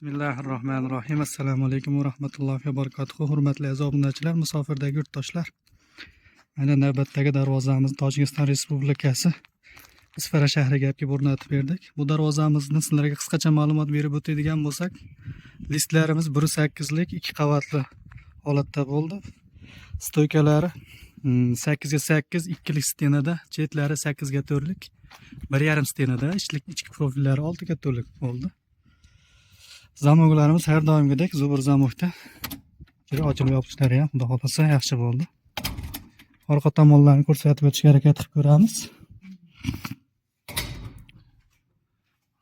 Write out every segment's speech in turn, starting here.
Bismillahirrohmanirrohim. Assalomu alaykum va rahmatullohi va barakatuh. Hurmatli aziz obunachilar, musofirdagi yurtdoshlar. Mana navbatdagi darvozamiz Tojikiston Respublikasi Isfara shahriga kelib o'rnatib berdik. Bu darvozamizni sizlarga qisqacha ma'lumot berib o'tadigan bo'lsak, listlarimiz 1.8 lik 2 qavatli holatda bo'ldi. Stoykalari 8 ga 8 2 lik stenada, chetlari 8 ga 4 lik 1.5 stenada, ichki profillari 6 ga 4 lik bo'ldi. Zamoklarimiz har doimgidek zubur zamokda. Ochilib yopishlari ham xudo xolasa yaxshi bo'ldi. Orqa tomonlarni ko'rsatib o'tishga harakat qilib ko'ramiz.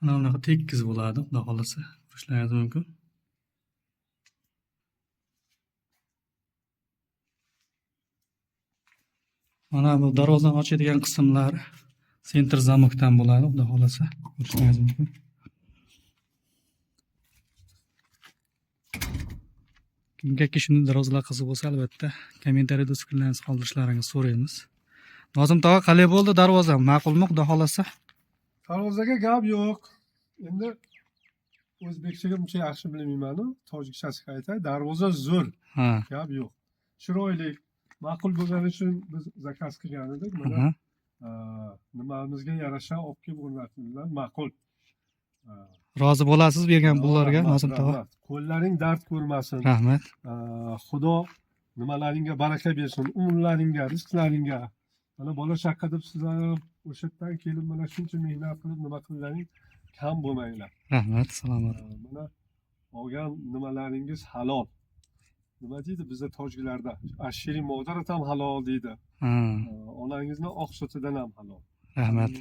Mana bunaqa tekis bo'ladi, xudo xolasa ko'rishlaringiz mumkin. Mana bu darvozani ochadigan qismlari sentr zamokdan bo'ladi, xudo xolasa ko'rishlaringiz mumkin. Kimgaki shunday darvozalar qiziq bo'lsa, albatta kommentariyada fikrlaringizni qoldirishlaringizni so'raymiz. Nozim tog'a, qalay bo'ldi darvoza? Ma'qulmi, xudo xolasa? Darvozaga gap yo'q. Endi o'zbekchaga buncha yaxshi bilmayman-ku, tojikchasiga aytay, darvoza zo'r. Ha. Gap yo'q. Chiroyli, ma'qul bo'lgani uchun biz zakaz qilgan edik. Mana nimamizga yarasha olib kelib o'rnatilgan, ma'qul. Rozi bo'lasiz bergan pullarga, Nozim tog'a? Qo'llaring dard ko'rmasin. Rahmat. Xudo nimalaringga baraka bersin, umrlaringga, rizqlaringga. Mana bola chaqa deb sizlar o'sha yerdan kelib mana shuncha mehnat qilib nima qilganing kam bo'lmanglar. Rahmat, salomat. Mana olgan nimalaringiz halol. Nima deydi bizda tojiklarda? Ashiri mo'darat ham halol deydi. Onangizning oq sutidan ham halol. Rahmat.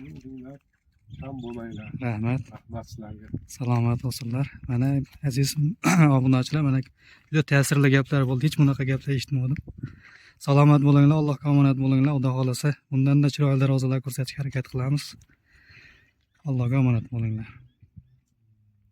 Kam bo'lmanglar. Rahmat. Rahmat sizlarga. Salomat bo'lsinlar. Mana aziz obunachilar, mana juda ta'sirli gaplar bo'ldi. Hech bunaqa gaplar eshitmadim. Salomat bo'linglar, Allohga omonat bo'linglar. Xudo xolasa, bundan-da chiroyli darvozalar ko'rsatishga harakat qilamiz. Allohga omonat bo'linglar.